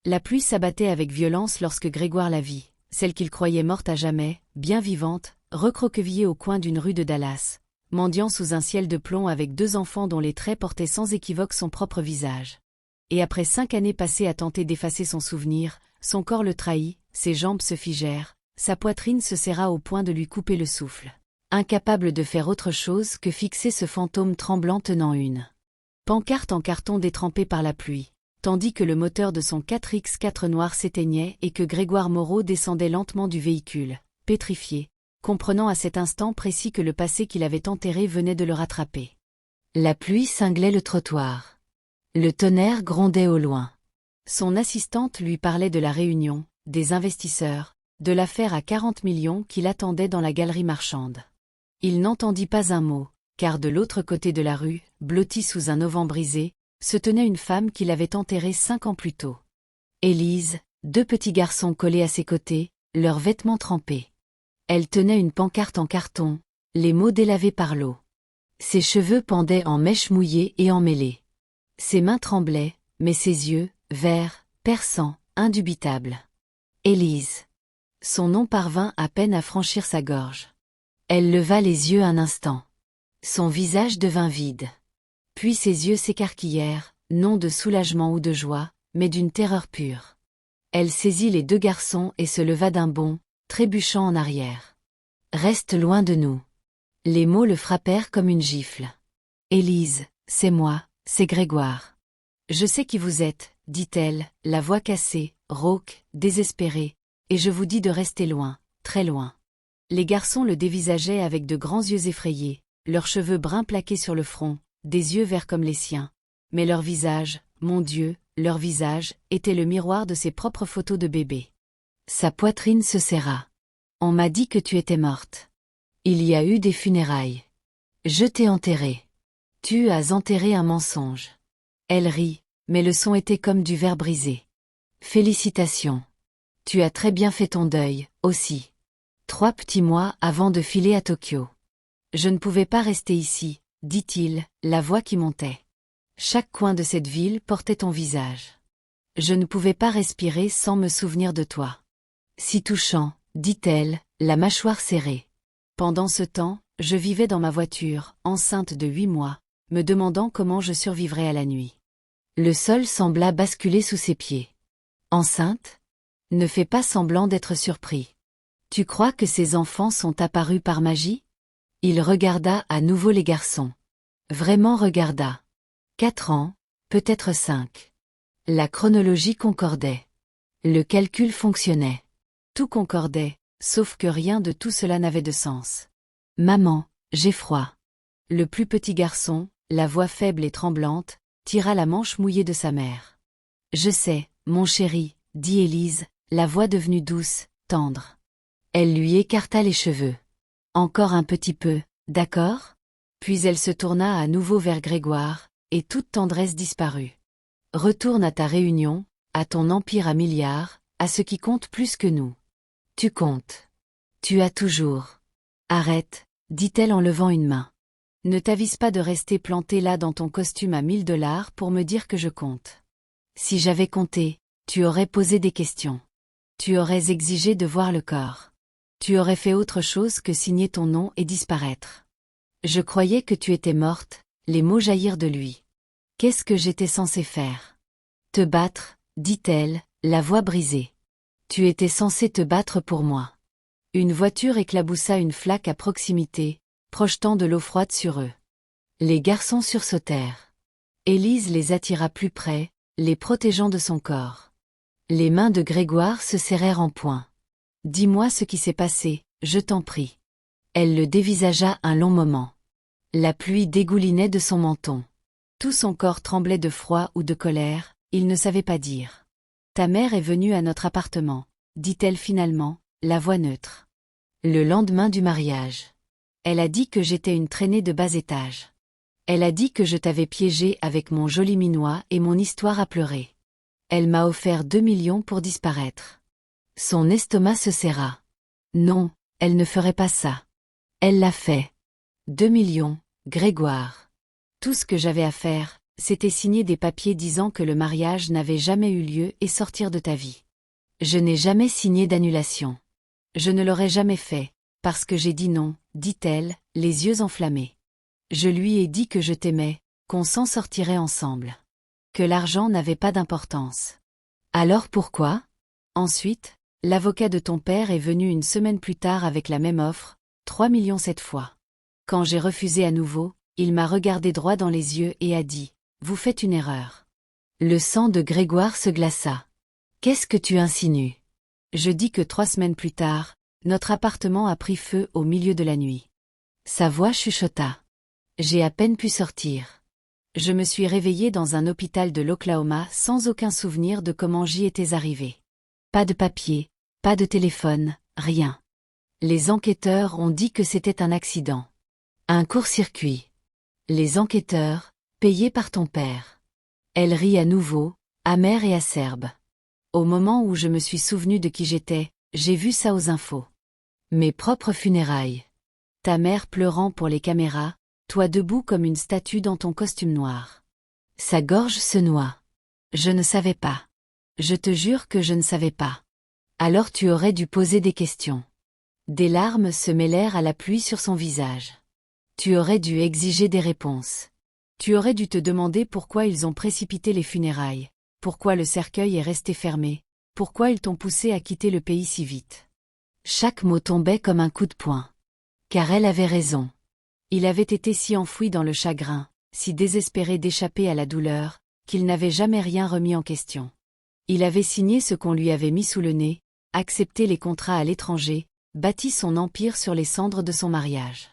La pluie s'abattait avec violence lorsque Grégoire la vit, celle qu'il croyait morte à jamais, bien vivante, recroquevillée au coin d'une rue de Dallas, mendiant sous un ciel de plomb avec 2 enfants dont les traits portaient sans équivoque son propre visage. Et après 5 années passées à tenter d'effacer son souvenir, son corps le trahit, ses jambes se figèrent, sa poitrine se serra au point de lui couper le souffle. Incapable de faire autre chose que fixer ce fantôme tremblant tenant une pancarte en carton détrempée par la pluie, tandis que le moteur de son 4x4 noir s'éteignait et que Grégoire Moreau descendait lentement du véhicule, pétrifié, comprenant à cet instant précis que le passé qu'il avait enterré venait de le rattraper. La pluie cinglait le trottoir. Le tonnerre grondait au loin. Son assistante lui parlait de la réunion, des investisseurs, de l'affaire à 40 millions qui l'attendait dans la galerie marchande. Il n'entendit pas un mot, car de l'autre côté de la rue, blottie sous un auvent brisé, se tenait une femme qu'il avait enterrée 5 ans plus tôt. Élise, 2 petits garçons collés à ses côtés, leurs vêtements trempés. Elle tenait une pancarte en carton, les mots délavés par l'eau. Ses cheveux pendaient en mèches mouillées et emmêlées. Ses mains tremblaient, mais ses yeux, verts, perçants, indubitables. Élise. Son nom parvint à peine à franchir sa gorge. Elle leva les yeux un instant. Son visage devint vide. Puis ses yeux s'écarquillèrent, non de soulagement ou de joie, mais d'une terreur pure. Elle saisit les 2 garçons et se leva d'un bond, trébuchant en arrière. « Reste loin de nous. » Les mots le frappèrent comme une gifle. « Élise, c'est moi, c'est Grégoire. »« Je sais qui vous êtes, » dit-elle, la voix cassée, rauque, désespérée, « et je vous dis de rester loin, très loin. » Les garçons le dévisageaient avec de grands yeux effrayés, leurs cheveux bruns plaqués sur le front, des yeux verts comme les siens. Mais leur visage, mon Dieu, leur visage, était le miroir de ses propres photos de bébé. Sa poitrine se serra. « On m'a dit que tu étais morte. Il y a eu des funérailles. Je t'ai enterrée. Tu as enterré un mensonge. » Elle rit, mais le son était comme du verre brisé. « Félicitations. Tu as très bien fait ton deuil, aussi. 3 petits mois avant de filer à Tokyo. »« Je ne pouvais pas rester ici, » dit-il, la voix qui montait. « Chaque coin de cette ville portait ton visage. Je ne pouvais pas respirer sans me souvenir de toi. »« Si touchant, » dit-elle, la mâchoire serrée. « Pendant ce temps, je vivais dans ma voiture, enceinte de 8 mois, me demandant comment je survivrais à la nuit. Le sol sembla basculer sous ses pieds. « Enceinte ? Ne fais pas semblant d'être surpris. Tu crois que ces enfants sont apparus par magie ?» Il regarda à nouveau les garçons. Vraiment regarda. 4 ans, peut-être 5. La chronologie concordait. Le calcul fonctionnait. Tout concordait, sauf que rien de tout cela n'avait de sens. « Maman, j'ai froid. » Le plus petit garçon, la voix faible et tremblante, tira la manche mouillée de sa mère. « Je sais, mon chéri, » dit Élise, la voix devenue douce, tendre. Elle lui écarta les cheveux. « Encore un petit peu, d'accord ?» Puis elle se tourna à nouveau vers Grégoire, et toute tendresse disparut. « Retourne à ta réunion, à ton empire à milliards, à ce qui compte plus que nous. Tu comptes. Tu as toujours. » « Arrête, » dit-elle en levant une main. « Ne t'avise pas de rester planté là dans ton costume à 1000 $ pour me dire que je compte. Si j'avais compté, tu aurais posé des questions. Tu aurais exigé de voir le corps. Tu aurais fait autre chose que signer ton nom et disparaître. Je croyais que tu étais morte. » Les mots jaillirent de lui. « Qu'est-ce que j'étais censée faire ? » « Te battre, » dit-elle, la voix brisée. « Tu étais censé te battre pour moi. » Une voiture éclaboussa une flaque à proximité, projetant de l'eau froide sur eux. Les garçons sursautèrent. Élise les attira plus près, les protégeant de son corps. Les mains de Grégoire se serrèrent en poing. « Dis-moi ce qui s'est passé, je t'en prie. » Elle le dévisagea un long moment. La pluie dégoulinait de son menton. Tout son corps tremblait de froid ou de colère, il ne savait pas dire. « Ta mère est venue à notre appartement, » dit-elle finalement, la voix neutre. « Le lendemain du mariage. Elle a dit que j'étais une traînée de bas étage. Elle a dit que je t'avais piégé avec mon joli minois et mon histoire à pleurer. Elle m'a offert 2 millions pour disparaître. » Son estomac se serra. Non, elle ne ferait pas ça. Elle l'a fait. 2 millions, Grégoire. Tout ce que j'avais à faire, c'était signer des papiers disant que le mariage n'avait jamais eu lieu et sortir de ta vie. Je n'ai jamais signé d'annulation. Je ne l'aurais jamais fait, parce que j'ai dit non, dit-elle, les yeux enflammés. Je lui ai dit que je t'aimais, qu'on s'en sortirait ensemble. Que l'argent n'avait pas d'importance. Alors pourquoi? Ensuite, l'avocat de ton père est venu une semaine plus tard avec la même offre, 3 millions cette fois. Quand j'ai refusé à nouveau, il m'a regardé droit dans les yeux et a dit « Vous faites une erreur ». Le sang de Grégoire se glaça. « Qu'est-ce que tu insinues ?» Je dis que 3 semaines plus tard, notre appartement a pris feu au milieu de la nuit. Sa voix chuchota. J'ai à peine pu sortir. Je me suis réveillée dans un hôpital de l'Oklahoma sans aucun souvenir de comment j'y étais arrivée. Pas de papier, pas de téléphone, rien. Les enquêteurs ont dit que c'était un accident. Un court-circuit. Les enquêteurs, payés par ton père. Elle rit à nouveau, amère et acerbe. Au moment où je me suis souvenue de qui j'étais, j'ai vu ça aux infos. Mes propres funérailles. Ta mère pleurant pour les caméras, toi debout comme une statue dans ton costume noir. Sa gorge se noie. Je ne savais pas. Je te jure que je ne savais pas. Alors tu aurais dû poser des questions. Des larmes se mêlèrent à la pluie sur son visage. Tu aurais dû exiger des réponses. Tu aurais dû te demander pourquoi ils ont précipité les funérailles, pourquoi le cercueil est resté fermé, pourquoi ils t'ont poussé à quitter le pays si vite. Chaque mot tombait comme un coup de poing. Car elle avait raison. Il avait été si enfoui dans le chagrin, si désespéré d'échapper à la douleur, qu'il n'avait jamais rien remis en question. Il avait signé ce qu'on lui avait mis sous le nez, accepté les contrats à l'étranger, bâti son empire sur les cendres de son mariage.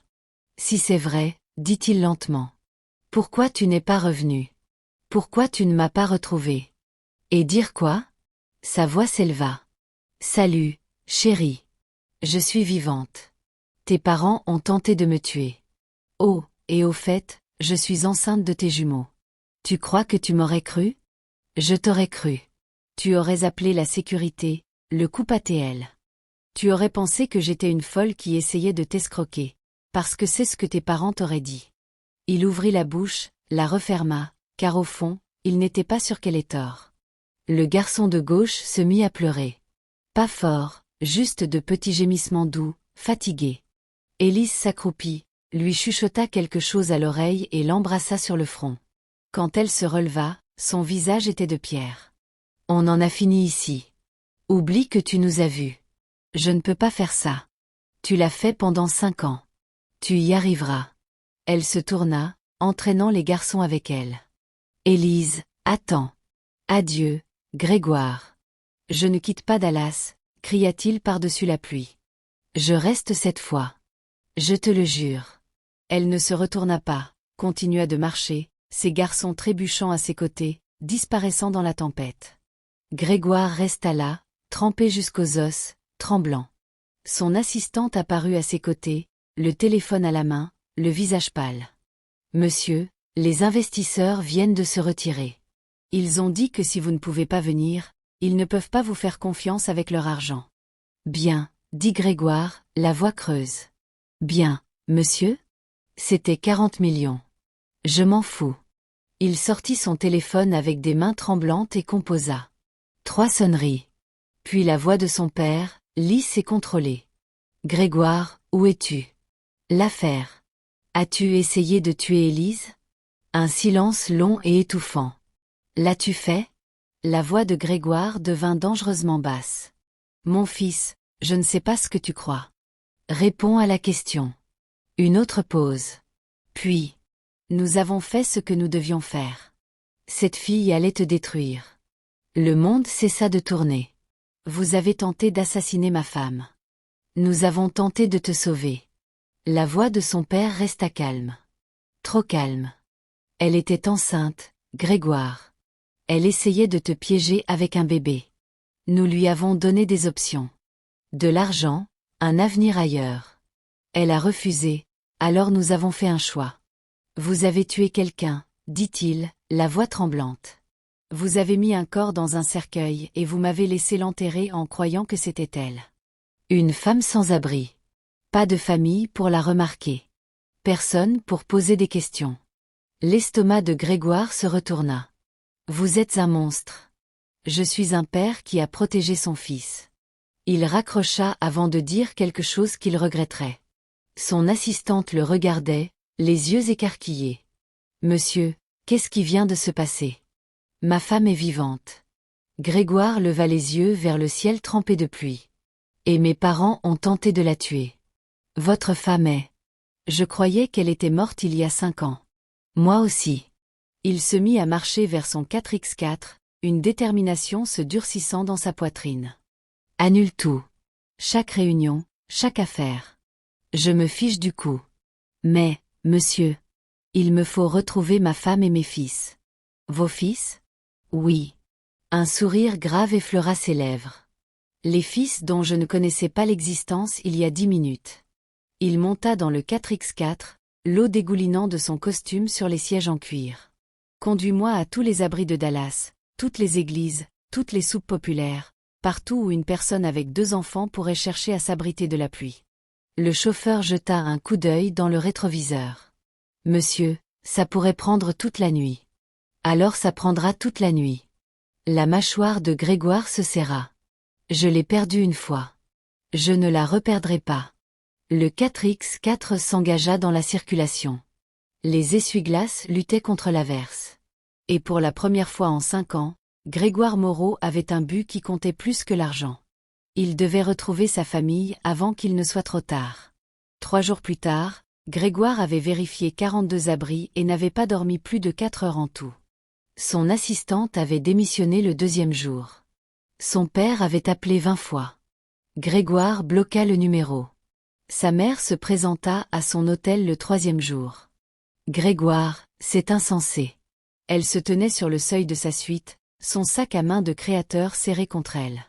Si c'est vrai, dit-il lentement. Pourquoi tu n'es pas revenu? Pourquoi tu ne m'as pas retrouvé? Et dire quoi? Sa voix s'éleva. Salut, chérie. Je suis vivante. Tes parents ont tenté de me tuer. Oh, et au fait, je suis enceinte de tes jumeaux. Tu crois que tu m'aurais cru? Je t'aurais cru. Tu aurais appelé la sécurité, le coup ATL. Tu aurais pensé que j'étais une folle qui essayait de t'escroquer, parce que c'est ce que tes parents t'auraient dit. Il ouvrit la bouche, la referma, car au fond, il n'était pas sûr qu'elle ait tort. Le garçon de gauche se mit à pleurer. Pas fort, juste de petits gémissements doux, fatigués. Élise s'accroupit, lui chuchota quelque chose à l'oreille et l'embrassa sur le front. Quand elle se releva, son visage était de pierre. On en a fini ici. Oublie que tu nous as vus. Je ne peux pas faire ça. Tu l'as fait pendant 5 ans. Tu y arriveras. Elle se tourna, entraînant les garçons avec elle. Élise, attends. Adieu, Grégoire. Je ne quitte pas Dallas, cria-t-il par-dessus la pluie. Je reste cette fois. Je te le jure. Elle ne se retourna pas, continua de marcher, ses garçons trébuchant à ses côtés, disparaissant dans la tempête. Grégoire resta là, trempé jusqu'aux os, tremblant. Son assistante apparut à ses côtés, le téléphone à la main, le visage pâle. Monsieur, les investisseurs viennent de se retirer. Ils ont dit que si vous ne pouvez pas venir, ils ne peuvent pas vous faire confiance avec leur argent. Bien, dit Grégoire, la voix creuse. Bien, monsieur? C'était 40 millions. Je m'en fous. Il sortit son téléphone avec des mains tremblantes et composa. 3 sonneries. Puis la voix de son père, lisse et contrôlée. Grégoire, où es-tu? L'affaire. As-tu essayé de tuer Élise? Un silence long et étouffant. L'as-tu fait? La voix de Grégoire devint dangereusement basse. Mon fils, je ne sais pas ce que tu crois. Réponds à la question. Une autre pause. Puis, nous avons fait ce que nous devions faire. Cette fille allait te détruire. Le monde cessa de tourner. Vous avez tenté d'assassiner ma femme. Nous avons tenté de te sauver. La voix de son père resta calme. Trop calme. Elle était enceinte, Grégoire. Elle essayait de te piéger avec un bébé. Nous lui avons donné des options. De l'argent, un avenir ailleurs. Elle a refusé, alors nous avons fait un choix. Vous avez tué quelqu'un, dit-il, la voix tremblante. Vous avez mis un corps dans un cercueil et vous m'avez laissé l'enterrer en croyant que c'était elle. Une femme sans abri. Pas de famille pour la remarquer. Personne pour poser des questions. L'estomac de Grégoire se retourna. Vous êtes un monstre. Je suis un père qui a protégé son fils. Il raccrocha avant de dire quelque chose qu'il regretterait. Son assistante le regardait, les yeux écarquillés. Monsieur, qu'est-ce qui vient de se passer? Ma femme est vivante. Grégoire leva les yeux vers le ciel trempé de pluie. Et mes parents ont tenté de la tuer. Votre femme est... Je croyais qu'elle était morte il y a 5 ans. Moi aussi. Il se mit à marcher vers son 4x4, une détermination se durcissant dans sa poitrine. Annule tout. Chaque réunion, chaque affaire. Je me fiche du coup. Mais, monsieur, il me faut retrouver ma femme et mes fils. Vos fils? Oui. Un sourire grave effleura ses lèvres. Les fils dont je ne connaissais pas l'existence il y a 10 minutes. Il monta dans le 4x4, l'eau dégoulinant de son costume sur les sièges en cuir. Conduis-moi à tous les abris de Dallas, toutes les églises, toutes les soupes populaires, partout où une personne avec 2 enfants pourrait chercher à s'abriter de la pluie. Le chauffeur jeta un coup d'œil dans le rétroviseur. Monsieur, ça pourrait prendre toute la nuit. Alors ça prendra toute la nuit. La mâchoire de Grégoire se serra. Je l'ai perdue une fois. Je ne la reperdrai pas. Le 4x4 s'engagea dans la circulation. Les essuie-glaces luttaient contre l'averse. Et pour la première fois en 5 ans, Grégoire Moreau avait un but qui comptait plus que l'argent. Il devait retrouver sa famille avant qu'il ne soit trop tard. 3 jours plus tard, Grégoire avait vérifié 42 abris et n'avait pas dormi plus de 4 heures en tout. Son assistante avait démissionné le 2e jour. Son père avait appelé 20 fois. Grégoire bloqua le numéro. Sa mère se présenta à son hôtel le 3e jour. Grégoire, c'est insensé. Elle se tenait sur le seuil de sa suite, son sac à main de créateur serré contre elle.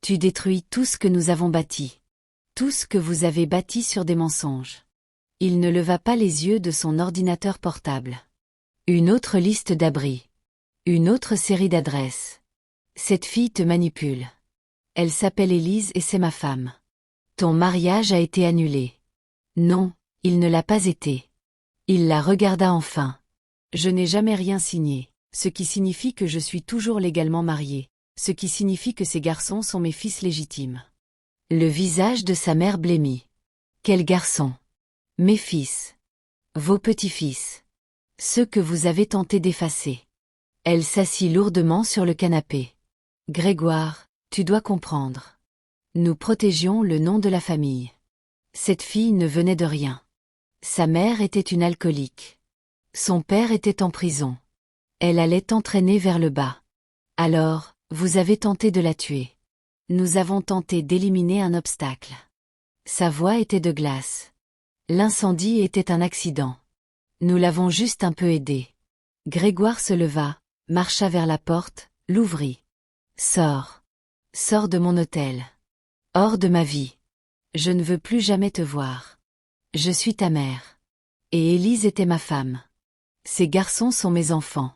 Tu détruis tout ce que nous avons bâti. Tout ce que vous avez bâti sur des mensonges. Il ne leva pas les yeux de son ordinateur portable. Une autre liste d'abris. Une autre série d'adresses. Cette fille te manipule. Elle s'appelle Élise et c'est ma femme. Ton mariage a été annulé. Non, il ne l'a pas été. Il la regarda enfin. Je n'ai jamais rien signé, ce qui signifie que je suis toujours légalement marié, ce qui signifie que ces garçons sont mes fils légitimes. Le visage de sa mère blêmit. Quels garçons? Mes fils. Vos petits-fils. Ceux que vous avez tenté d'effacer. Elle s'assit lourdement sur le canapé. Grégoire, tu dois comprendre. Nous protégions le nom de la famille. Cette fille ne venait de rien. Sa mère était une alcoolique. Son père était en prison. Elle allait t'entraîner vers le bas. Alors, vous avez tenté de la tuer. Nous avons tenté d'éliminer un obstacle. Sa voix était de glace. L'incendie était un accident. Nous l'avons juste un peu aidé. Grégoire se leva, marcha vers la porte, l'ouvrit. Sors. Sors de mon hôtel. Hors de ma vie. Je ne veux plus jamais te voir. Je suis ta mère. Et Élise était ma femme. Ces garçons sont mes enfants.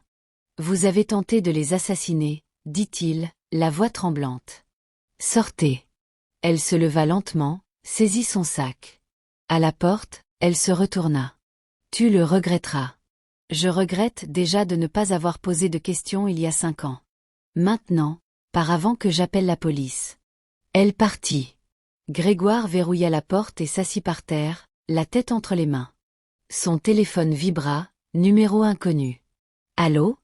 Vous avez tenté de les assassiner, dit-il, la voix tremblante. Sortez. Elle se leva lentement, saisit son sac. À la porte, elle se retourna. Tu le regretteras. Je regrette déjà de ne pas avoir posé de questions il y a 5 ans. Maintenant, par avant que j'appelle la police. Elle partit. Grégoire verrouilla la porte et s'assit par terre, la tête entre les mains. Son téléphone vibra, numéro inconnu. Allô?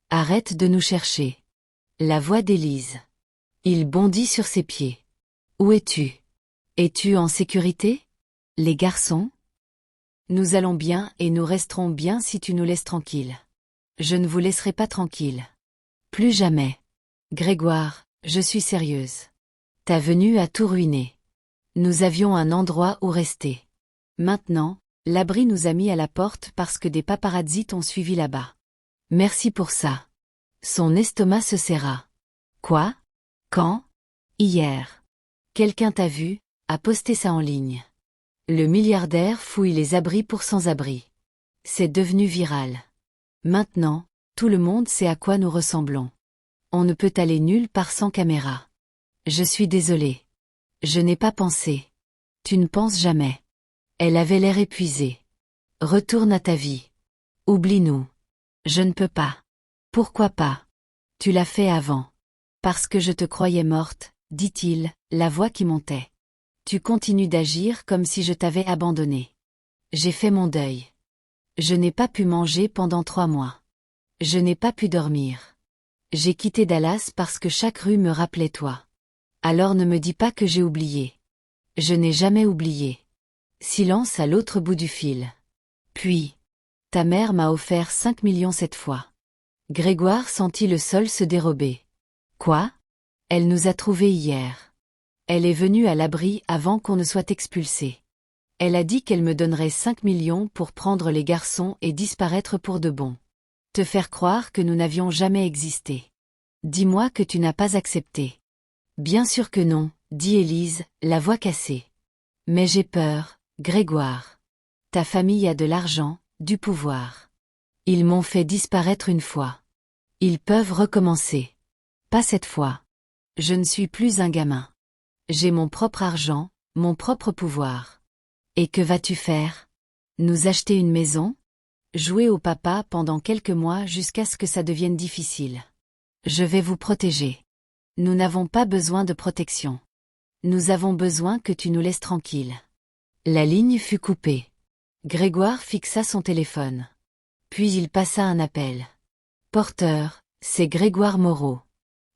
Arrête de nous chercher. La voix d'Élise. Il bondit sur ses pieds. Où es-tu? Es-tu en sécurité? Les garçons? Nous allons bien et nous resterons bien si tu nous laisses tranquilles. Je ne vous laisserai pas tranquille. Plus jamais. Grégoire, je suis sérieuse. Ta venue a tout ruiné. Nous avions un endroit où rester. Maintenant, l'abri nous a mis à la porte parce que des paparazzis t'ont suivi là-bas. Merci pour ça. Son estomac se serra. Quoi? Quand? Hier. Quelqu'un t'a vu, a posté ça en ligne. Le milliardaire fouille les abris pour sans-abri. C'est devenu viral. Maintenant, tout le monde sait à quoi nous ressemblons. On ne peut aller nulle part sans caméra. Je suis désolée. Je n'ai pas pensé. Tu ne penses jamais. Elle avait l'air épuisée. Retourne à ta vie. Oublie-nous. Je ne peux pas. Pourquoi pas? Tu l'as fait avant. Parce que je te croyais morte, dit-il, la voix qui montait. Tu continues d'agir comme si je t'avais abandonnée. J'ai fait mon deuil. Je n'ai pas pu manger pendant 3 mois. Je n'ai pas pu dormir. J'ai quitté Dallas parce que chaque rue me rappelait toi. Alors ne me dis pas que j'ai oublié. Je n'ai jamais oublié. Silence à l'autre bout du fil. Puis, ta mère m'a offert 5 millions cette fois. Grégoire sentit le sol se dérober. Quoi? Elle nous a trouvés hier. Elle est venue à l'abri avant qu'on ne soit expulsé. Elle a dit qu'elle me donnerait 5 millions pour prendre les garçons et disparaître pour de bon. Te faire croire que nous n'avions jamais existé. Dis-moi que tu n'as pas accepté. Bien sûr que non, dit Élise, la voix cassée. Mais j'ai peur, Grégoire. Ta famille a de l'argent, du pouvoir. Ils m'ont fait disparaître une fois. Ils peuvent recommencer. Pas cette fois. Je ne suis plus un gamin. J'ai mon propre argent, mon propre pouvoir. Et que vas-tu faire? Nous acheter une maison? Jouer au papa pendant quelques mois jusqu'à ce que ça devienne difficile. Je vais vous protéger. Nous n'avons pas besoin de protection. Nous avons besoin que tu nous laisses tranquilles. La ligne fut coupée. Grégoire fixa son téléphone. Puis il passa un appel. Porteur, c'est Grégoire Moreau.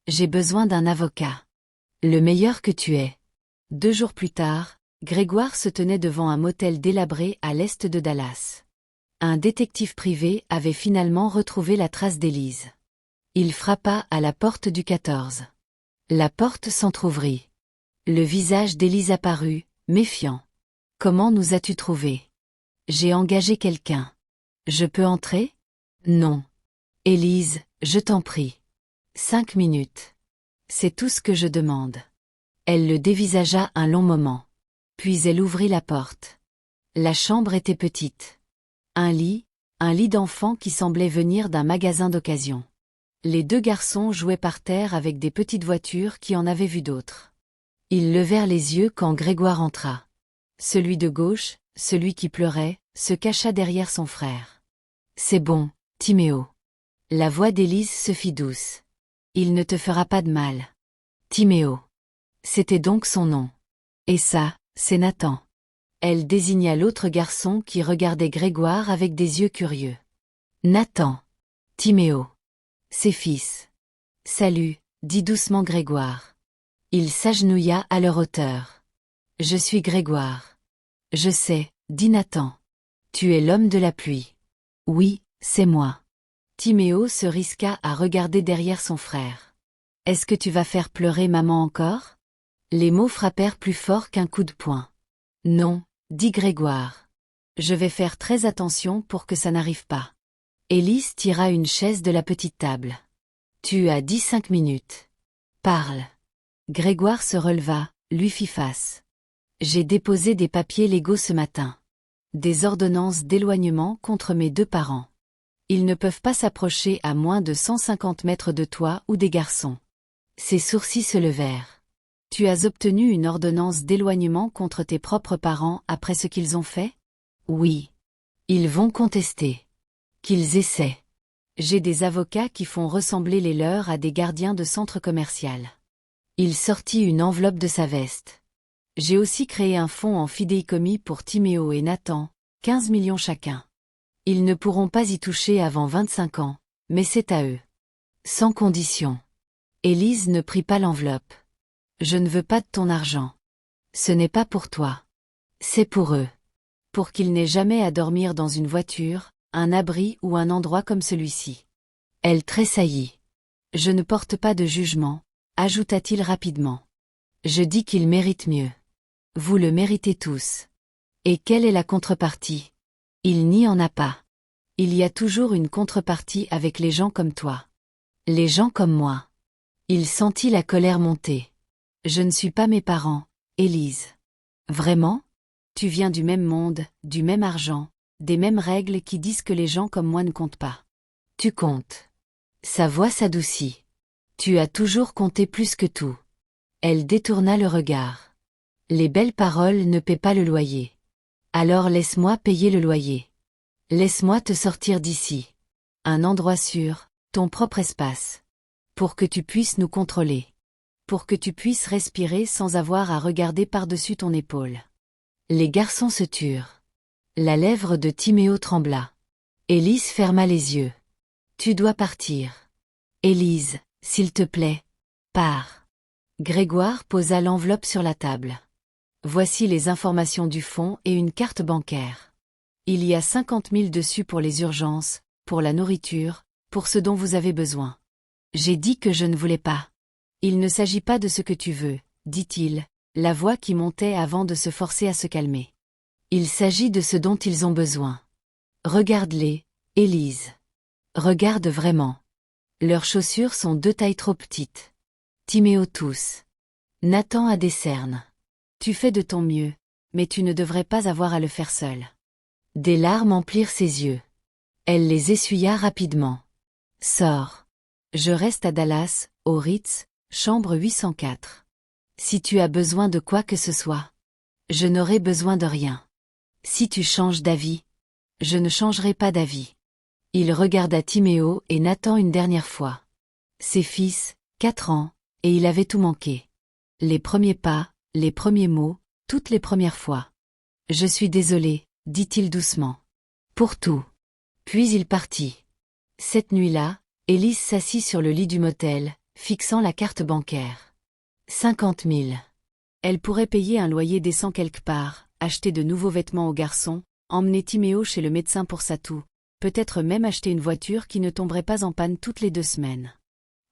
J'ai besoin d'un avocat. Le meilleur que tu aies. 2 jours plus tard, Grégoire se tenait devant un motel délabré à l'est de Dallas. Un détective privé avait finalement retrouvé la trace d'Élise. Il frappa à la porte du 14. La porte s'entr'ouvrit. Le visage d'Élise apparut, méfiant. Comment nous as-tu trouvés? J'ai engagé quelqu'un. Je peux entrer? Non. Élise, je t'en prie. 5 minutes. C'est tout ce que je demande. Elle le dévisagea un long moment. Puis elle ouvrit la porte. La chambre était petite. Un lit d'enfant qui semblait venir d'un magasin d'occasion. Les 2 garçons jouaient par terre avec des petites voitures qui en avaient vu d'autres. Ils levèrent les yeux quand Grégoire entra. Celui de gauche, celui qui pleurait, se cacha derrière son frère. C'est bon, Timéo. La voix d'Élise se fit douce. Il ne te fera pas de mal. Timéo. C'était donc son nom. Et ça, c'est Nathan. Elle désigna l'autre garçon qui regardait Grégoire avec des yeux curieux. Nathan. Timéo. Ses fils. Salut, dit doucement Grégoire. Il s'agenouilla à leur hauteur. Je suis Grégoire. Je sais, dit Nathan. Tu es l'homme de la pluie. Oui, c'est moi. Timéo se risqua à regarder derrière son frère. Est-ce que tu vas faire pleurer maman encore? Les mots frappèrent plus fort qu'un coup de poing. Non, dit Grégoire. Je vais faire très attention pour que ça n'arrive pas. Élise tira une chaise de la petite table. Tu as dit 5 minutes. Parle. Grégoire se releva, lui fit face. J'ai déposé des papiers légaux ce matin. Des ordonnances d'éloignement contre mes 2 parents. Ils ne peuvent pas s'approcher à moins de 150 mètres de toi ou des garçons. Ses sourcils se levèrent. Tu as obtenu une ordonnance d'éloignement contre tes propres parents après ce qu'ils ont fait? Oui. Ils vont contester. Qu'ils essaient. J'ai des avocats qui font ressembler les leurs à des gardiens de centre commercial. Il sortit une enveloppe de sa veste. J'ai aussi créé un fonds en fidéicommis pour Timéo et Nathan, 15 millions chacun. Ils ne pourront pas y toucher avant 25 ans, mais c'est à eux. Sans condition. Élise ne prit pas l'enveloppe. Je ne veux pas de ton argent. Ce n'est pas pour toi. C'est pour eux. Pour qu'ils n'aient jamais à dormir dans une voiture, un abri ou un endroit comme celui-ci. Elle tressaillit. Je ne porte pas de jugement, ajouta-t-il rapidement. Je dis qu'ils méritent mieux. Vous le méritez tous. Et quelle est la contrepartie? Il n'y en a pas. Il y a toujours une contrepartie avec les gens comme toi. Les gens comme moi. Il sentit la colère monter. Je ne suis pas mes parents, Élise. Vraiment? Tu viens du même monde, du même argent, des mêmes règles qui disent que les gens comme moi ne comptent pas. Tu comptes. Sa voix s'adoucit. Tu as toujours compté plus que tout. Elle détourna le regard. Les belles paroles ne paient pas le loyer. Alors laisse-moi payer le loyer. Laisse-moi te sortir d'ici. Un endroit sûr, ton propre espace. Pour que tu puisses nous contrôler. Pour que tu puisses respirer sans avoir à regarder par-dessus ton épaule. Les garçons se turent. La lèvre de Timéo trembla. Élise ferma les yeux. Tu dois partir. Élise, s'il te plaît, pars. Grégoire posa l'enveloppe sur la table. Voici les informations du fonds et une carte bancaire. Il y a 50 000 dessus pour les urgences, pour la nourriture, pour ce dont vous avez besoin. J'ai dit que je ne voulais pas. Il ne s'agit pas de ce que tu veux, dit-il, la voix qui montait avant de se forcer à se calmer. Il s'agit de ce dont ils ont besoin. Regarde-les, Élise. Regarde vraiment. Leurs chaussures sont 2 tailles trop petites. Timéo tousse. Nathan a des cernes. Tu fais de ton mieux, mais tu ne devrais pas avoir à le faire seul. Des larmes emplirent ses yeux. Elle les essuya rapidement. Sors. Je reste à Dallas, au Ritz, chambre 804. Si tu as besoin de quoi que ce soit. Je n'aurai besoin de rien. Si tu changes d'avis. Je ne changerai pas d'avis. Il regarda Timéo et Nathan une dernière fois. Ses fils, 4 ans, et il avait tout manqué. Les premiers pas, les premiers mots, toutes les premières fois. Je suis désolé, dit-il doucement. Pour tout. Puis il partit. Cette nuit-là, Élise s'assit sur le lit du motel, fixant la carte bancaire. 50 000. Elle pourrait payer un loyer décent quelque part, acheter de nouveaux vêtements aux garçons, emmener Timéo chez le médecin pour sa toux, peut-être même acheter une voiture qui ne tomberait pas en panne toutes les 2 semaines.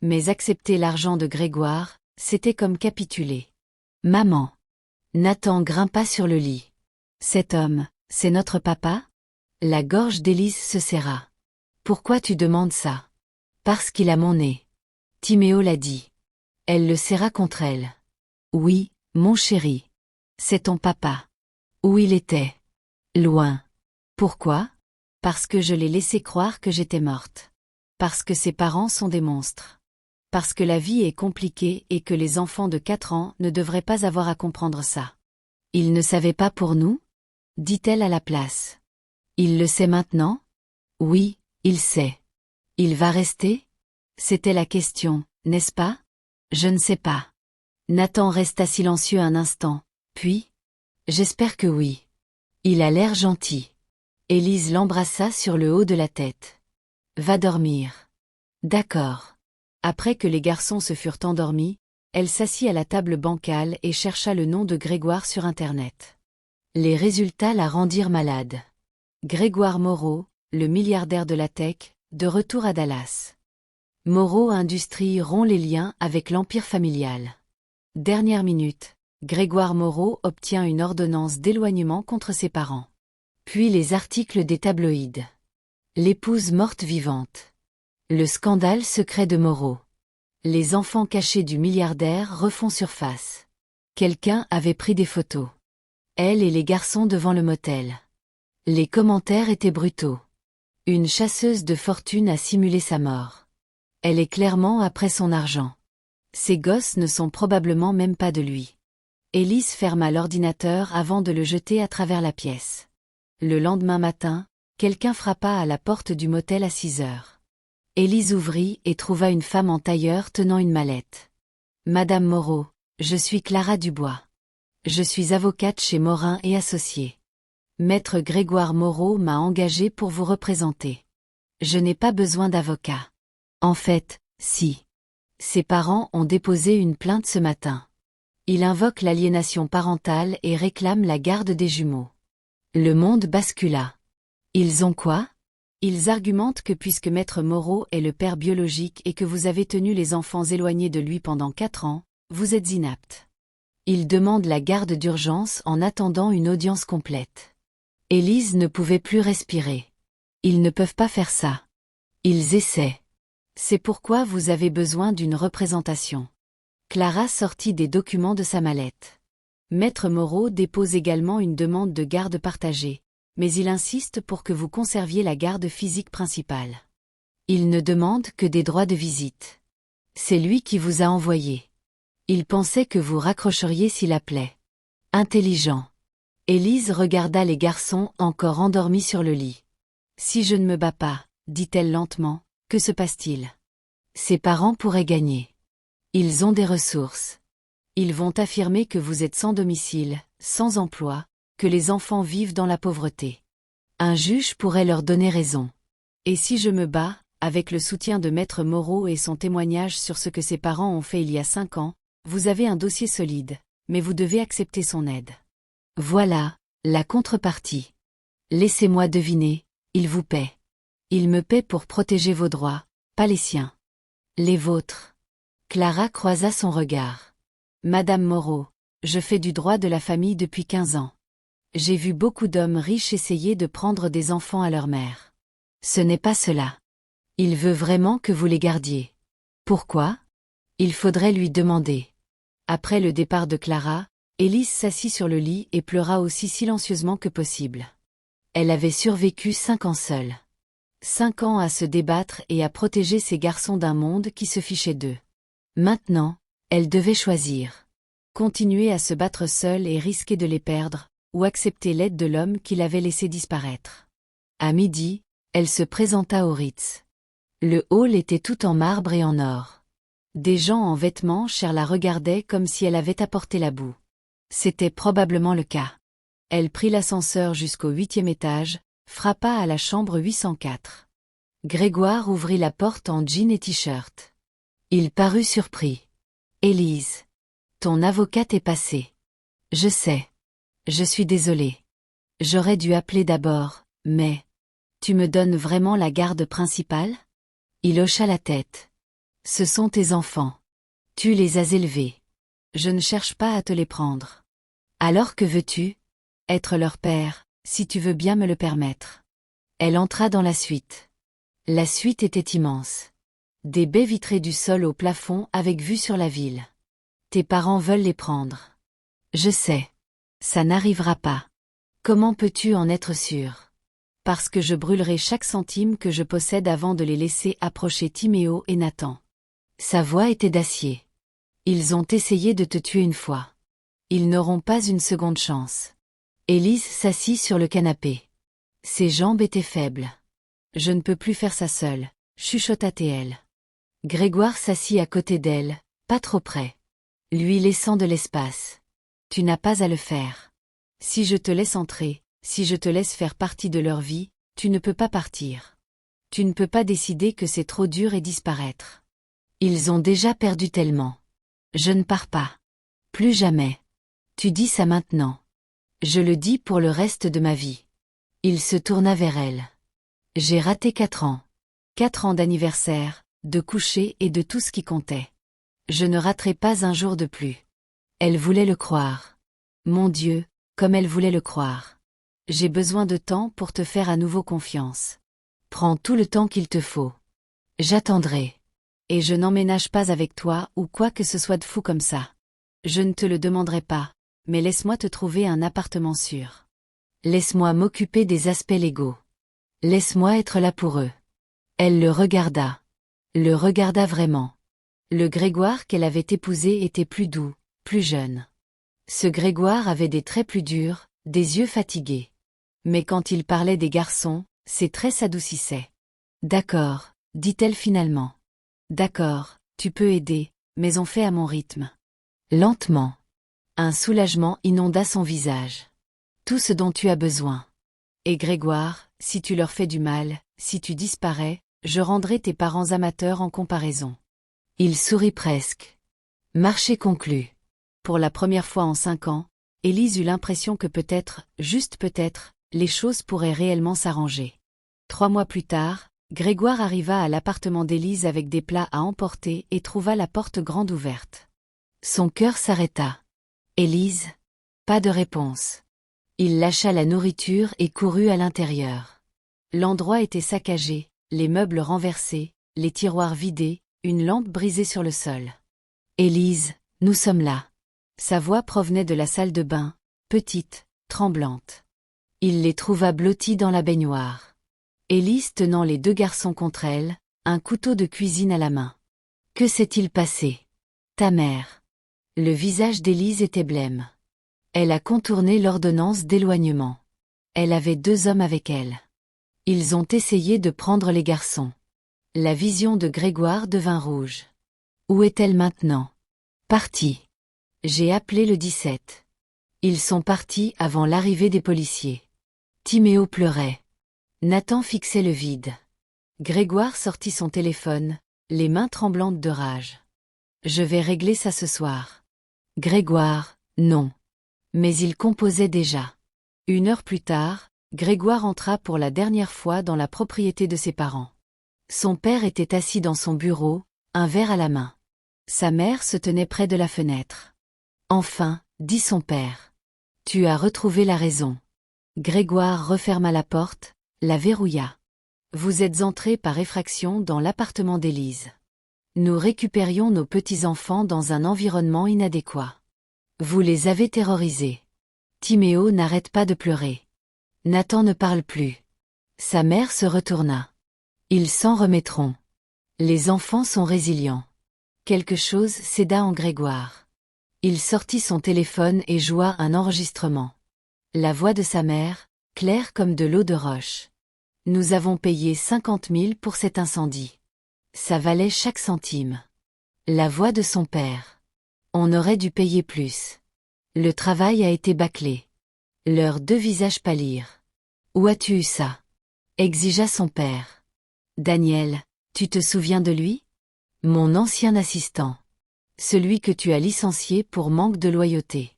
Mais accepter l'argent de Grégoire, c'était comme capituler. Maman. Nathan grimpa sur le lit. Cet homme, c'est notre papa? La gorge d'Élise se serra. Pourquoi tu demandes ça? Parce qu'il a mon nez. Timéo l'a dit. Elle le serra contre elle. Oui, mon chéri. C'est ton papa. Où il était? Loin. Pourquoi? Parce que je l'ai laissé croire que j'étais morte. Parce que ses parents sont des monstres. Parce que la vie est compliquée et que les enfants de 4 ans ne devraient pas avoir à comprendre ça. Il ne savait pas pour nous? Dit-elle à la place. Il le sait maintenant? Oui, il sait. Il va rester? C'était la question, n'est-ce pas? Je ne sais pas. Nathan resta silencieux un instant, puis? J'espère que oui. Il a l'air gentil. Élise l'embrassa sur le haut de la tête. Va dormir. D'accord. Après que les garçons se furent endormis, elle s'assit à la table bancale et chercha le nom de Grégoire sur Internet. Les résultats la rendirent malade. Grégoire Moreau, le milliardaire de la tech, de retour à Dallas. Moreau Industries rompt les liens avec l'empire familial. Dernière minute, Grégoire Moreau obtient une ordonnance d'éloignement contre ses parents. Puis les articles des tabloïds. L'épouse morte vivante. Le scandale secret de Moreau. Les enfants cachés du milliardaire refont surface. Quelqu'un avait pris des photos. Elle et les garçons devant le motel. Les commentaires étaient brutaux. Une chasseuse de fortune a simulé sa mort. Elle est clairement après son argent. Ces gosses ne sont probablement même pas de lui. Élise ferma l'ordinateur avant de le jeter à travers la pièce. Le lendemain matin, quelqu'un frappa à la porte du motel à 6 heures. Élise ouvrit et trouva une femme en tailleur tenant une mallette. Madame Moreau, je suis Clara Dubois. Je suis avocate chez Morin et Associés. Maître Grégoire Moreau m'a engagée pour vous représenter. Je n'ai pas besoin d'avocat. En fait, si. Ses parents ont déposé une plainte ce matin. Il invoque l'aliénation parentale et réclame la garde des jumeaux. Le monde bascula. Ils ont quoi? Ils argumentent que puisque Maître Moreau est le père biologique et que vous avez tenu les enfants éloignés de lui pendant 4 ans, vous êtes inapte. Ils demandent la garde d'urgence en attendant une audience complète. Élise ne pouvait plus respirer. Ils ne peuvent pas faire ça. Ils essaient. C'est pourquoi vous avez besoin d'une représentation. Clara sortit des documents de sa mallette. Maître Moreau dépose également une demande de garde partagée, mais il insiste pour que vous conserviez la garde physique principale. Il ne demande que des droits de visite. C'est lui qui vous a envoyé. Il pensait que vous raccrocheriez s'il appelait. Intelligent. Élise regarda les garçons encore endormis sur le lit. Si je ne me bats pas, dit-elle lentement, que se passe-t-il? Ses parents pourraient gagner. Ils ont des ressources. Ils vont affirmer que vous êtes sans domicile, sans emploi, que les enfants vivent dans la pauvreté. Un juge pourrait leur donner raison. Et si je me bats, avec le soutien de Maître Moreau et son témoignage sur ce que ses parents ont fait il y a 5 ans, vous avez un dossier solide, mais vous devez accepter son aide. Voilà, la contrepartie. Laissez-moi deviner, il vous paie. Il me paie pour protéger vos droits, pas les siens. Les vôtres. Clara croisa son regard. Madame Moreau, je fais du droit de la famille depuis 15 ans. J'ai vu beaucoup d'hommes riches essayer de prendre des enfants à leur mère. Ce n'est pas cela. Il veut vraiment que vous les gardiez. Pourquoi? Il faudrait lui demander. Après le départ de Clara, Élise s'assit sur le lit et pleura aussi silencieusement que possible. Elle avait survécu 5 ans seule. 5 ans à se débattre et à protéger ces garçons d'un monde qui se fichait d'eux. Maintenant, elle devait choisir. Continuer à se battre seule et risquer de les perdre, ou accepter l'aide de l'homme qui l'avait laissé disparaître. À midi, elle se présenta au Ritz. Le hall était tout en marbre et en or. Des gens en vêtements chers la regardaient comme si elle avait apporté la boue. C'était probablement le cas. Elle prit l'ascenseur jusqu'au 8e étage, frappa à la chambre 804. Grégoire ouvrit la porte en jean et t-shirt. Il parut surpris. « Élise, ton avocate est passée. »« Je sais. Je suis désolé. J'aurais dû appeler d'abord, mais... Tu me donnes vraiment la garde principale ?» Il hocha la tête. « Ce sont tes enfants. Tu les as élevés. Je ne cherche pas à te les prendre. Alors que veux-tu? Être leur père, si tu veux bien me le permettre. » Elle entra dans la suite. La suite était immense. Des baies vitrées du sol au plafond avec vue sur la ville. Tes parents veulent les prendre. Je sais. Ça n'arrivera pas. Comment peux-tu en être sûr? Parce que je brûlerai chaque centime que je possède avant de les laisser approcher Timéo et Nathan. Sa voix était d'acier. Ils ont essayé de te tuer une fois. Ils n'auront pas une seconde chance. Élise s'assit sur le canapé. Ses jambes étaient faibles. Je ne peux plus faire ça seule, chuchota-t-elle. Grégoire s'assit à côté d'elle, pas trop près. Lui laissant de l'espace. Tu n'as pas à le faire. Si je te laisse entrer, si je te laisse faire partie de leur vie, tu ne peux pas partir. Tu ne peux pas décider que c'est trop dur et disparaître. Ils ont déjà perdu tellement. Je ne pars pas. Plus jamais. Tu dis ça maintenant. Je le dis pour le reste de ma vie. Il se tourna vers elle. J'ai raté 4 ans. 4 ans d'anniversaire, de coucher et de tout ce qui comptait. Je ne raterai pas un jour de plus. Elle voulait le croire. Mon Dieu, comme elle voulait le croire. J'ai besoin de temps pour te faire à nouveau confiance. Prends tout le temps qu'il te faut. J'attendrai. Et je n'emménage pas avec toi ou quoi que ce soit de fou comme ça. Je ne te le demanderai pas, mais laisse-moi te trouver un appartement sûr. Laisse-moi m'occuper des aspects légaux. Laisse-moi être là pour eux. Elle le regarda. Le regarda vraiment. Le Grégoire qu'elle avait épousé était plus doux, plus jeune. Ce Grégoire avait des traits plus durs, des yeux fatigués. Mais quand il parlait des garçons, ses traits s'adoucissaient. D'accord, dit-elle finalement. D'accord, tu peux aider, mais on fait à mon rythme. Lentement. Un soulagement inonda son visage. Tout ce dont tu as besoin. Et Grégoire, si tu leur fais du mal, si tu disparais, je rendrai tes parents amateurs en comparaison. Il sourit presque. Marché conclu. Pour la première fois en 5 ans, Élise eut l'impression que peut-être, juste peut-être, les choses pourraient réellement s'arranger. 3 mois plus tard, Grégoire arriva à l'appartement d'Élise avec des plats à emporter et trouva la porte grande ouverte. Son cœur s'arrêta. Élise? Pas de réponse. Il lâcha la nourriture et courut à l'intérieur. L'endroit était saccagé, les meubles renversés, les tiroirs vidés, une lampe brisée sur le sol. Élise, nous sommes là. Sa voix provenait de la salle de bain, petite, tremblante. Il les trouva blottis dans la baignoire. Élise tenant les 2 garçons contre elle, un couteau de cuisine à la main. Que s'est-il passé? Ta mère. Le visage d'Élise était blême. Elle a contourné l'ordonnance d'éloignement. Elle avait 2 hommes avec elle. Ils ont essayé de prendre les garçons. La vision de Grégoire devint rouge. Où est-elle maintenant? Partie. J'ai appelé le 17. Ils sont partis avant l'arrivée des policiers. Timéo pleurait. Nathan fixait le vide. Grégoire sortit son téléphone, les mains tremblantes de rage. Je vais régler ça ce soir. Grégoire, non. Mais il composait déjà. 1 heure plus tard, Grégoire entra pour la dernière fois dans la propriété de ses parents. Son père était assis dans son bureau, un verre à la main. Sa mère se tenait près de la fenêtre. Enfin, dit son père. Tu as retrouvé la raison. Grégoire referma la porte, la verrouilla. Vous êtes entrés par effraction dans l'appartement d'Élise. Nous récupérions nos petits-enfants dans un environnement inadéquat. Vous les avez terrorisés. Timéo n'arrête pas de pleurer. Nathan ne parle plus. Sa mère se retourna. Ils s'en remettront. Les enfants sont résilients. Quelque chose céda en Grégoire. Il sortit son téléphone et joua un enregistrement. La voix de sa mère, claire comme de l'eau de roche. Nous avons payé 50 000 pour cet incendie. Ça valait chaque centime. La voix de son père. On aurait dû payer plus. Le travail a été bâclé. Leurs 2 visages pâlirent. Où as-tu eu ça? Exigea son père. Daniel, tu te souviens de lui? Mon ancien assistant. Celui que tu as licencié pour manque de loyauté.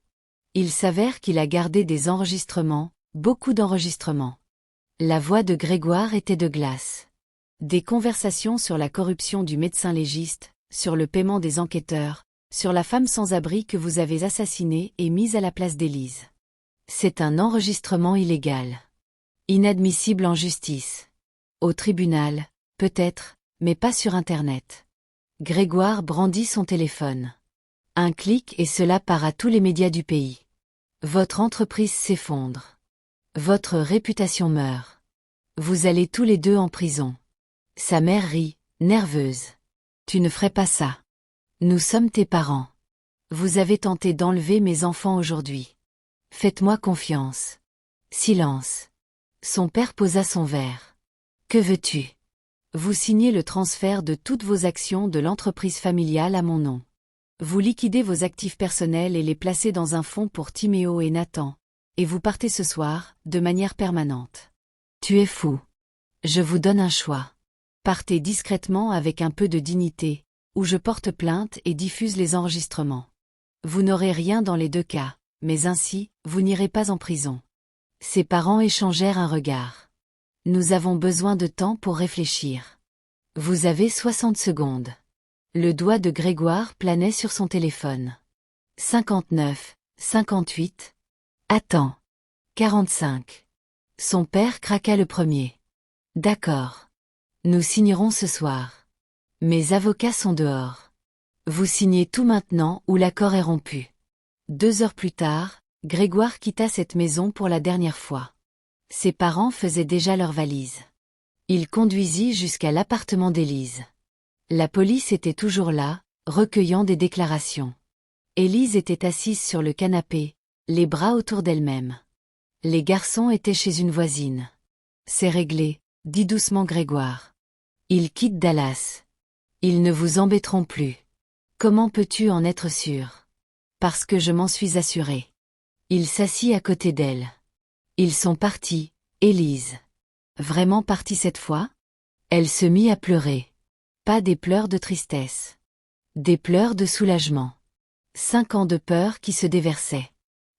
Il s'avère qu'il a gardé des enregistrements, beaucoup d'enregistrements. La voix de Grégoire était de glace. Des conversations sur la corruption du médecin légiste, sur le paiement des enquêteurs, sur la femme sans-abri que vous avez assassinée et mise à la place d'Élise. C'est un enregistrement illégal. Inadmissible en justice. Au tribunal, peut-être, mais pas sur Internet. Grégoire brandit son téléphone. Un clic et cela part à tous les médias du pays. Votre entreprise s'effondre. Votre réputation meurt. Vous allez tous les 2 en prison. Sa mère rit, nerveuse. Tu ne ferais pas ça. Nous sommes tes parents. Vous avez tenté d'enlever mes enfants aujourd'hui. Faites-moi confiance. Silence. Son père posa son verre. Que veux-tu? Vous signez le transfert de toutes vos actions de l'entreprise familiale à mon nom. Vous liquidez vos actifs personnels et les placez dans un fonds pour Timéo et Nathan, et vous partez ce soir, de manière permanente. Tu es fou. Je vous donne un choix. Partez discrètement avec un peu de dignité, ou je porte plainte et diffuse les enregistrements. Vous n'aurez rien dans les 2 cas, mais ainsi, vous n'irez pas en prison. Ses parents échangèrent un regard. Nous avons besoin de temps pour réfléchir. Vous avez 60 secondes. Le doigt de Grégoire planait sur son téléphone. 59, 58. Attends. 45. Son père craqua le premier. D'accord. Nous signerons ce soir. Mes avocats sont dehors. Vous signez tout maintenant ou l'accord est rompu. 2 heures plus tard, Grégoire quitta cette maison pour la dernière fois. Ses parents faisaient déjà leurs valises. Il conduisit jusqu'à l'appartement d'Élise. La police était toujours là, recueillant des déclarations. Élise était assise sur le canapé, les bras autour d'elle-même. Les garçons étaient chez une voisine. C'est réglé, dit doucement Grégoire. Ils quittent Dallas. Ils ne vous embêteront plus. Comment peux-tu en être sûr? Parce que je m'en suis assuré. Il s'assit à côté d'elle. Ils sont partis, Élise. Vraiment partis cette fois? Elle se mit à pleurer. Pas des pleurs de tristesse. Des pleurs de soulagement. 5 ans de peur qui se déversaient.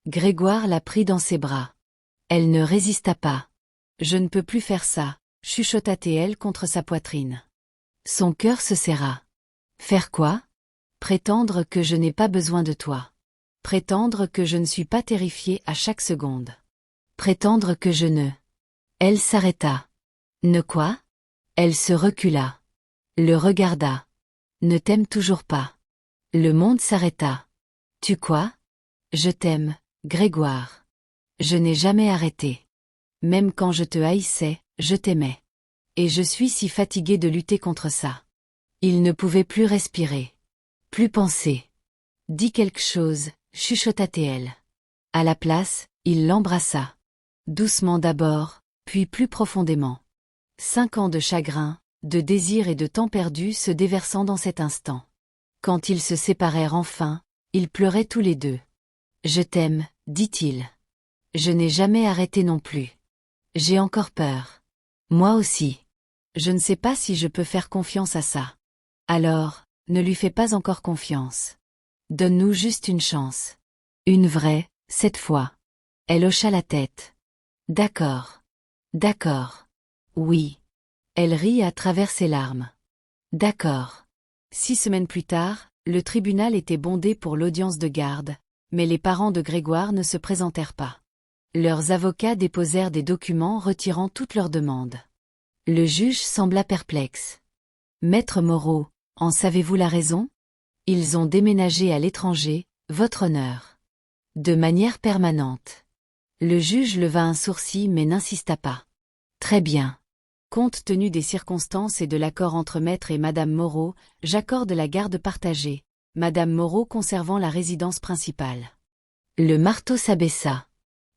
Grégoire la prit dans ses bras. Elle ne résista pas. Je ne peux plus faire ça, chuchota-t-elle contre sa poitrine. Son cœur se serra. Faire quoi? Prétendre que je n'ai pas besoin de toi. Prétendre que je ne suis pas terrifiée à chaque seconde. Prétendre que je ne... Elle s'arrêta. Ne quoi? Elle se recula. Le regarda. Ne t'aime toujours pas. Le monde s'arrêta. Tu quoi? Je t'aime, Grégoire. Je n'ai jamais arrêté. Même quand je te haïssais, je t'aimais. Et je suis si fatiguée de lutter contre ça. Il ne pouvait plus respirer. Plus penser. Dis quelque chose, chuchota-t-elle. À la place, il l'embrassa. Doucement d'abord, puis plus profondément. 5 ans de chagrin, de désir et de temps perdu se déversant dans cet instant. Quand ils se séparèrent enfin, ils pleuraient tous les deux. « Je t'aime, dit-il. Je n'ai jamais arrêté non plus. J'ai encore peur. Moi aussi. Je ne sais pas si je peux faire confiance à ça. Alors, ne lui fais pas encore confiance. Donne-nous juste une chance. Une vraie, cette fois. » Elle hocha la tête. « D'accord. D'accord. Oui. » Elle rit à travers ses larmes. « D'accord. » 6 semaines plus tard, le tribunal était bondé pour l'audience de garde, mais les parents de Grégoire ne se présentèrent pas. Leurs avocats déposèrent des documents retirant toutes leurs demandes. Le juge sembla perplexe. « Maître Moreau, en savez-vous la raison ? Ils ont déménagé à l'étranger, votre honneur. De manière permanente. » Le juge leva un sourcil mais n'insista pas. « Très bien. Compte tenu des circonstances et de l'accord entre maître et madame Moreau, j'accorde la garde partagée, madame Moreau conservant la résidence principale. » Le marteau s'abaissa.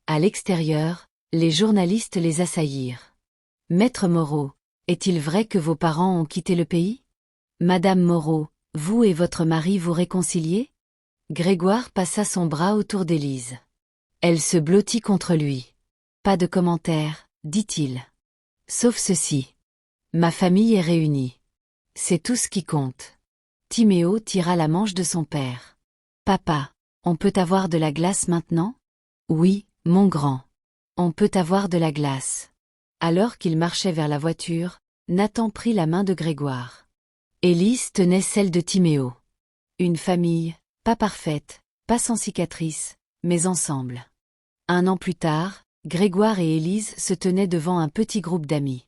À l'extérieur, les journalistes les assaillirent. « Maître Moreau, est-il vrai que vos parents ont quitté le pays ? Madame Moreau, vous et votre mari vous réconciliez ? » Grégoire passa son bras autour d'Élise. Elle se blottit contre lui. « Pas de commentaire, dit-il. Sauf ceci. Ma famille est réunie. C'est tout ce qui compte. » Timéo tira la manche de son père. « Papa, on peut avoir de la glace maintenant ? » « Oui, mon grand. On peut avoir de la glace. » Alors qu'il marchait vers la voiture, Nathan prit la main de Grégoire. Élise tenait celle de Timéo. Une famille, pas parfaite, pas sans cicatrices, mais ensemble. 1 an plus tard, Grégoire et Élise se tenaient devant un petit groupe d'amis.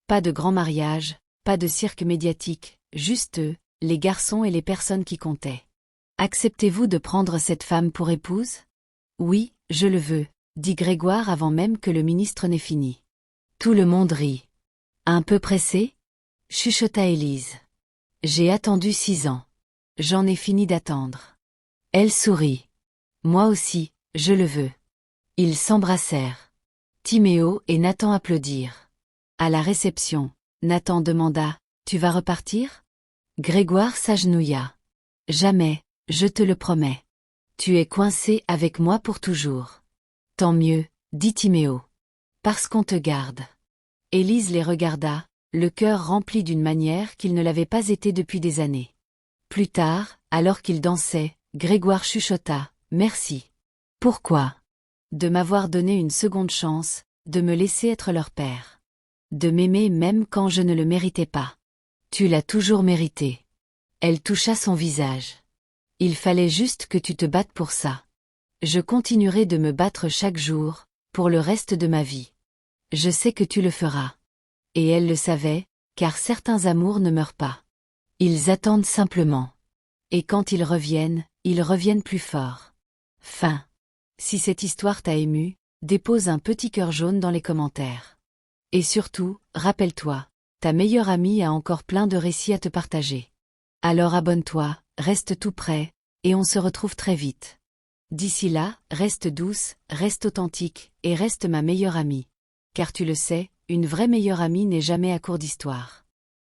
Pas de grand mariage, pas de cirque médiatique, juste eux, les garçons et les personnes qui comptaient. « Acceptez-vous de prendre cette femme pour épouse ? » « Oui, je le veux, » dit Grégoire avant même que le ministre n'ait fini. Tout le monde rit. « Un peu pressé ? » chuchota Élise. « J'ai attendu 6 ans. J'en ai fini d'attendre. » Elle sourit. « Moi aussi, je le veux. » Ils s'embrassèrent. Timéo et Nathan applaudirent. À la réception, Nathan demanda « Tu vas repartir ?» Grégoire s'agenouilla. « Jamais, je te le promets. Tu es coincé avec moi pour toujours. »« Tant mieux, » dit Timéo. « Parce qu'on te garde. » Élise les regarda, le cœur rempli d'une manière qu'il ne l'avait pas été depuis des années. Plus tard, alors qu'ils dansaient, Grégoire chuchota « Merci. » Pourquoi ? De m'avoir donné une seconde chance, de me laisser être leur père. De m'aimer même quand je ne le méritais pas. Tu l'as toujours mérité. Elle toucha son visage. Il fallait juste que tu te battes pour ça. Je continuerai de me battre chaque jour, pour le reste de ma vie. Je sais que tu le feras. Et elle le savait, car certains amours ne meurent pas. Ils attendent simplement. Et quand ils reviennent plus forts. Fin. Si cette histoire t'a ému, dépose un petit cœur jaune dans les commentaires. Et surtout, rappelle-toi, ta meilleure amie a encore plein de récits à te partager. Alors abonne-toi, reste tout près, et on se retrouve très vite. D'ici là, reste douce, reste authentique, et reste ma meilleure amie. Car tu le sais, une vraie meilleure amie n'est jamais à court d'histoire.